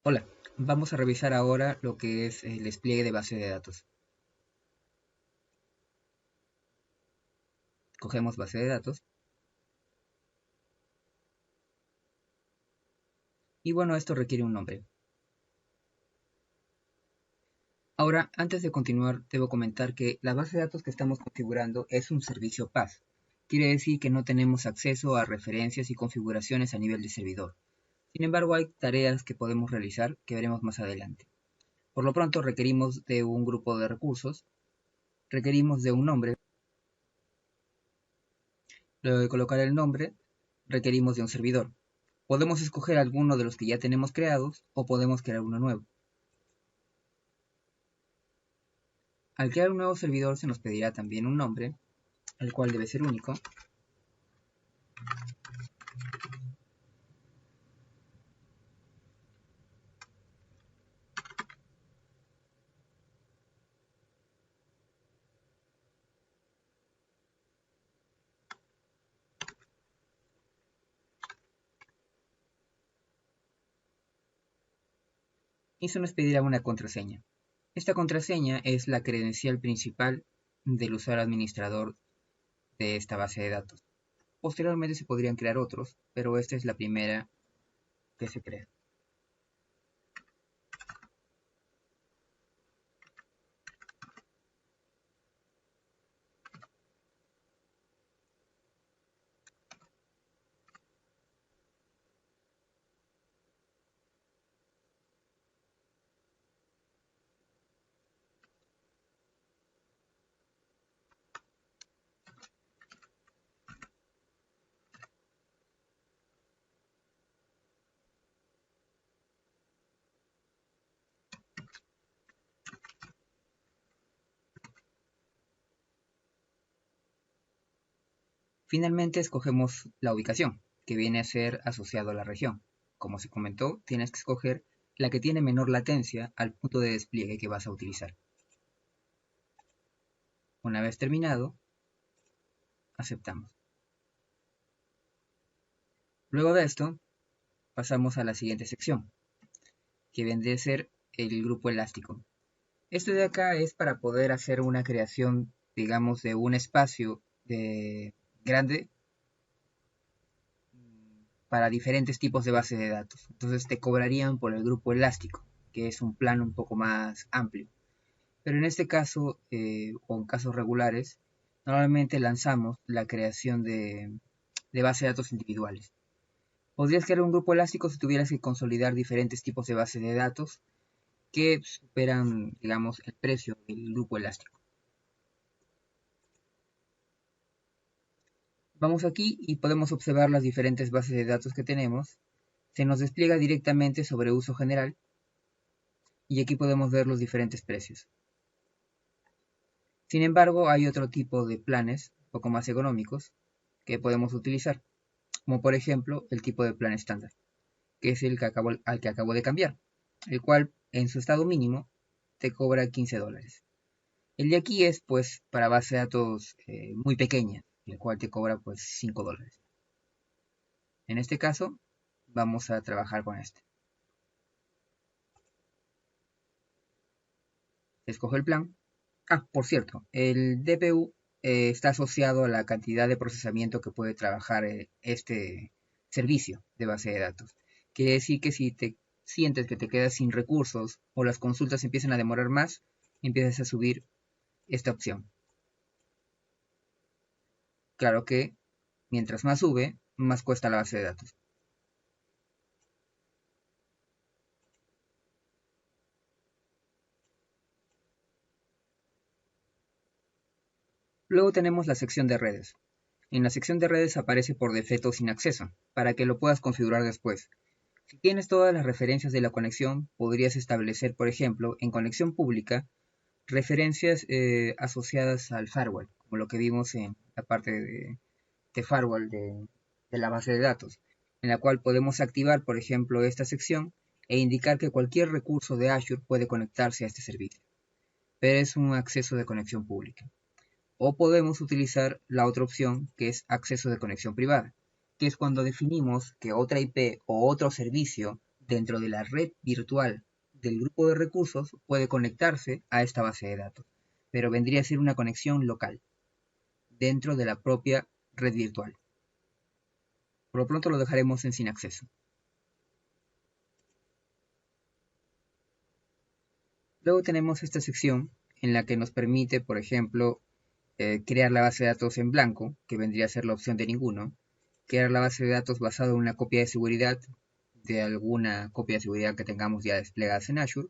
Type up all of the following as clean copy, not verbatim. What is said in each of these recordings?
Hola, vamos a revisar ahora lo que es el despliegue de base de datos. Cogemos base de datos y bueno, esto requiere un nombre. Ahora, antes de continuar, debo comentar que la base de datos que estamos configurando es un servicio PaaS. Quiere decir que no tenemos acceso a referencias y configuraciones a nivel de servidor. Sin embargo, hay tareas que podemos realizar que veremos más adelante. Por lo pronto, requerimos de un grupo de recursos, requerimos de un nombre. Luego de colocar el nombre, requerimos de un servidor. Podemos escoger alguno de los que ya tenemos creados o podemos crear uno nuevo. Al crear un nuevo servidor se nos pedirá también un nombre, el cual debe ser único. Y se nos pedirá una contraseña. Esta contraseña es la credencial principal del usuario administrador de esta base de datos. Posteriormente se podrían crear otros, pero esta es la primera que se crea. Finalmente escogemos la ubicación, que viene a ser asociado a la región. Como se comentó, tienes que escoger la que tiene menor latencia al punto de despliegue que vas a utilizar. Una vez terminado, aceptamos. Luego de esto, pasamos a la siguiente sección, que vendría a ser el grupo elástico. Esto de acá es para poder hacer una creación, digamos, de un espacio grande para diferentes tipos de bases de datos. Entonces te cobrarían por el grupo elástico, que es un plano un poco más amplio. Pero en este caso, o en casos regulares, normalmente lanzamos la creación de bases de datos individuales. Podrías crear un grupo elástico si tuvieras que consolidar diferentes tipos de bases de datos que superan, digamos, el precio del grupo elástico. Vamos aquí y podemos observar las diferentes bases de datos que tenemos. Se nos despliega directamente sobre uso general y aquí podemos ver los diferentes precios. Sin embargo, hay otro tipo de planes, un poco más económicos, que podemos utilizar, como por ejemplo el tipo de plan estándar, que es el que al que acabo de cambiar, el cual en su estado mínimo te cobra $15. El de aquí es pues para base de datos muy pequeña, el cual te cobra pues $5. En este caso, vamos a trabajar con este. Escojo el plan. Ah, por cierto, el DPU está asociado a la cantidad de procesamiento que puede trabajar este servicio de base de datos. Quiere decir que si te sientes que te quedas sin recursos o las consultas empiezan a demorar más, empiezas a subir esta opción. Claro que mientras más sube, más cuesta la base de datos. Luego tenemos la sección de redes. En la sección de redes aparece por defecto sin acceso, para que lo puedas configurar después. Si tienes todas las referencias de la conexión, podrías establecer, por ejemplo, en conexión pública, referencias asociadas al firewall, como lo que vimos en la parte de firewall de la base de datos, en la cual podemos activar, por ejemplo, esta sección e indicar que cualquier recurso de Azure puede conectarse a este servicio, pero es un acceso de conexión pública. O podemos utilizar la otra opción que es acceso de conexión privada, que es cuando definimos que otra IP o otro servicio dentro de la red virtual del grupo de recursos puede conectarse a esta base de datos, pero vendría a ser una conexión local dentro de la propia red virtual. Por lo pronto lo dejaremos en sin acceso. Luego tenemos esta sección en la que nos permite, por ejemplo, crear la base de datos en blanco, que vendría a ser la opción de ninguno, crear la base de datos basado en una copia de seguridad de alguna copia de seguridad que tengamos ya desplegadas en Azure,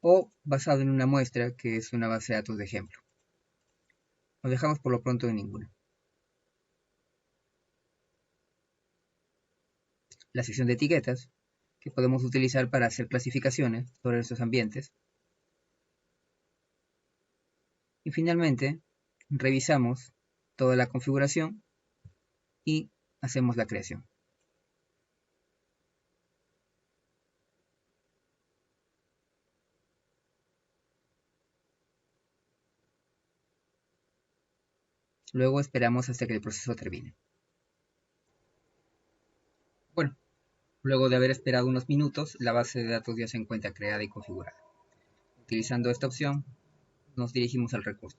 o basado en una muestra que es una base de datos de ejemplo. Lo dejamos por lo pronto en ninguno. La sección de etiquetas, que podemos utilizar para hacer clasificaciones sobre estos ambientes. Y finalmente, revisamos toda la configuración y hacemos la creación. Luego esperamos hasta que el proceso termine. Bueno, luego de haber esperado unos minutos, la base de datos ya se encuentra creada y configurada. Utilizando esta opción, nos dirigimos al recurso.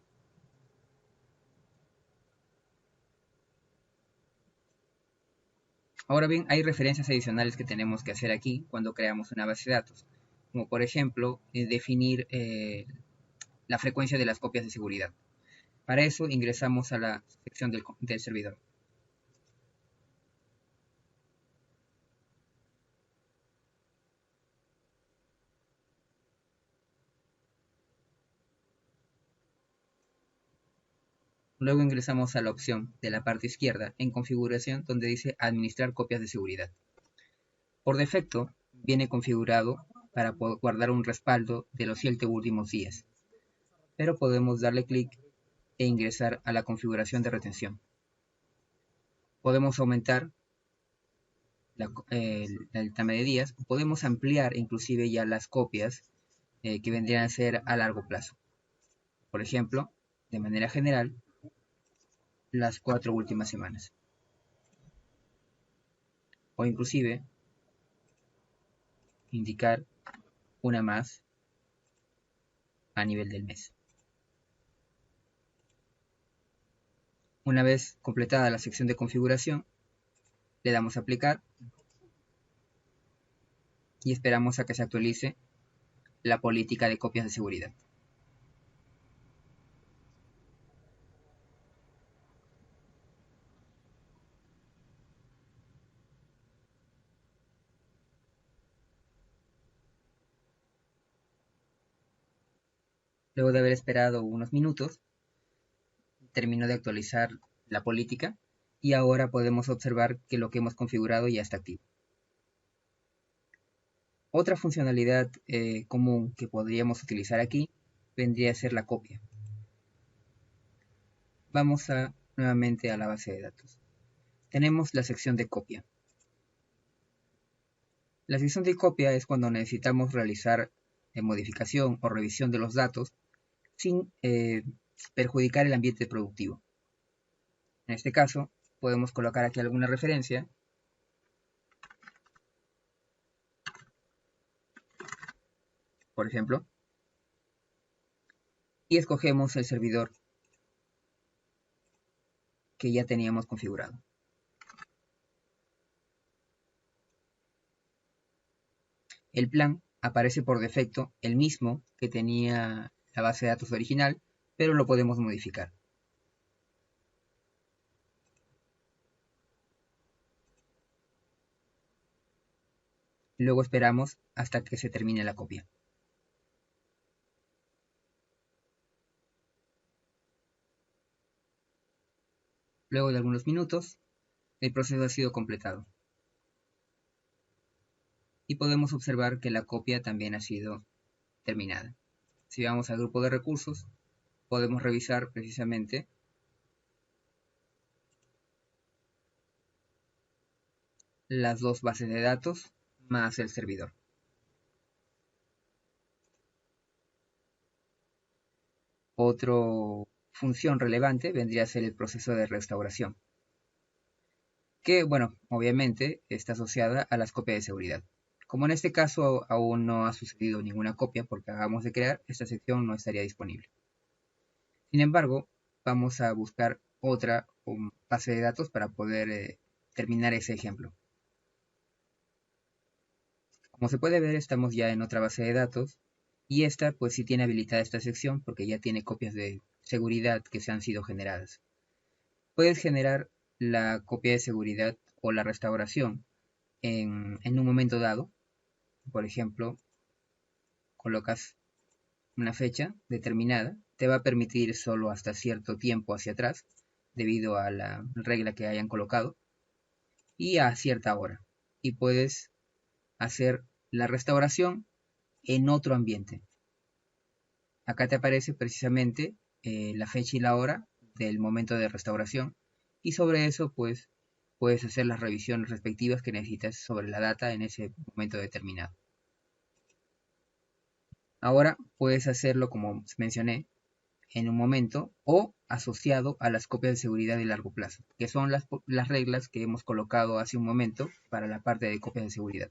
Ahora bien, hay referencias adicionales que tenemos que hacer aquí cuando creamos una base de datos, como por ejemplo, definir la frecuencia de las copias de seguridad. Para eso ingresamos a la sección del servidor. Luego ingresamos a la opción de la parte izquierda en configuración donde dice administrar copias de seguridad. Por defecto viene configurado para poder guardar un respaldo de los 7 últimos días, pero podemos darle clic e ingresar a la configuración de retención. Podemos aumentar el tamaño de días, podemos ampliar inclusive ya las copias que vendrían a ser a largo plazo. Por ejemplo, de manera general, las 4 últimas semanas. O inclusive indicar una más a nivel del mes. Una vez completada la sección de configuración, le damos a aplicar y esperamos a que se actualice la política de copias de seguridad. Luego de haber esperado unos minutos, terminó de actualizar la política y ahora podemos observar que lo que hemos configurado ya está activo. Otra funcionalidad común que podríamos utilizar aquí vendría a ser la copia. Vamos nuevamente a la base de datos. Tenemos la sección de copia. La sección de copia es cuando necesitamos realizar modificación o revisión de los datos sin perjudicar el ambiente productivo. En este caso, podemos colocar aquí alguna referencia. Por ejemplo, y escogemos el servidor que ya teníamos configurado. El plan aparece por defecto el mismo que tenía la base de datos original, pero lo podemos modificar. Luego esperamos hasta que se termine la copia. Luego de algunos minutos, el proceso ha sido completado. Y podemos observar que la copia también ha sido terminada. Si vamos al grupo de recursos, podemos revisar precisamente las dos bases de datos más el servidor. Otra función relevante vendría a ser el proceso de restauración, que, bueno, obviamente está asociada a las copias de seguridad. Como en este caso aún no ha sucedido ninguna copia porque acabamos de crear, esta sección no estaría disponible. Sin embargo, vamos a buscar otra base de datos para poder terminar ese ejemplo. Como se puede ver, estamos ya en otra base de datos y esta pues sí tiene habilitada esta sección porque ya tiene copias de seguridad que se han sido generadas. Puedes generar la copia de seguridad o la restauración en un momento dado. Por ejemplo, colocas una fecha determinada, te va a permitir solo hasta cierto tiempo hacia atrás, debido a la regla que hayan colocado, y a cierta hora. Y puedes hacer la restauración en otro ambiente. Acá te aparece precisamente la fecha y la hora del momento de restauración, y sobre eso pues puedes hacer las revisiones respectivas que necesitas sobre la data en ese momento determinado. Ahora puedes hacerlo como mencioné en un momento o asociado a las copias de seguridad de largo plazo, que son las reglas que hemos colocado hace un momento para la parte de copias de seguridad.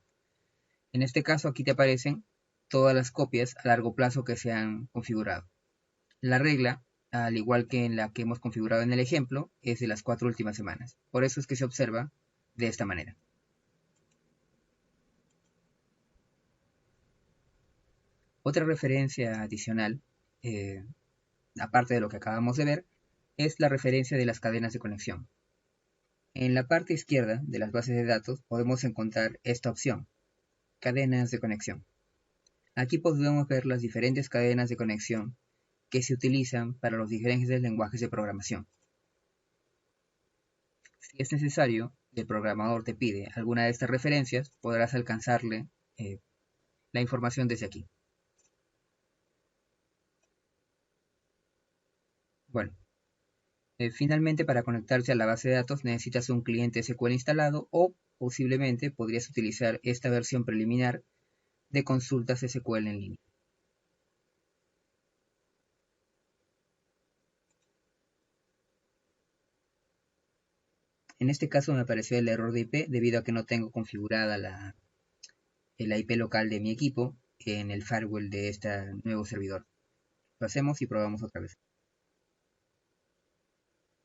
En este caso aquí te aparecen todas las copias a largo plazo que se han configurado. La regla, al igual que en la que hemos configurado en el ejemplo, es de las 4 últimas semanas. Por eso es que se observa de esta manera. Otra referencia adicional, aparte de lo que acabamos de ver, es la referencia de las cadenas de conexión. En la parte izquierda de las bases de datos podemos encontrar esta opción, cadenas de conexión. Aquí podemos ver las diferentes cadenas de conexión que se utilizan para los diferentes lenguajes de programación. Si es necesario y el programador te pide alguna de estas referencias, podrás alcanzarle la información desde aquí. Bueno, finalmente para conectarse a la base de datos necesitas un cliente SQL instalado o posiblemente podrías utilizar esta versión preliminar de consultas SQL en línea. En este caso me apareció el error de IP debido a que no tengo configurada el IP local de mi equipo en el firewall de este nuevo servidor. Lo hacemos y probamos otra vez.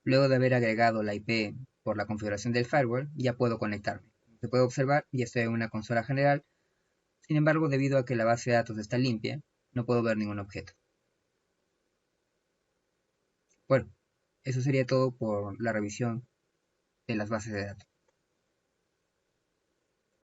Luego de haber agregado la IP por la configuración del firewall, ya puedo conectarme. Se puede observar, ya estoy en una consola general. Sin embargo, debido a que la base de datos está limpia, no puedo ver ningún objeto. Bueno, eso sería todo por la revisión de las bases de datos.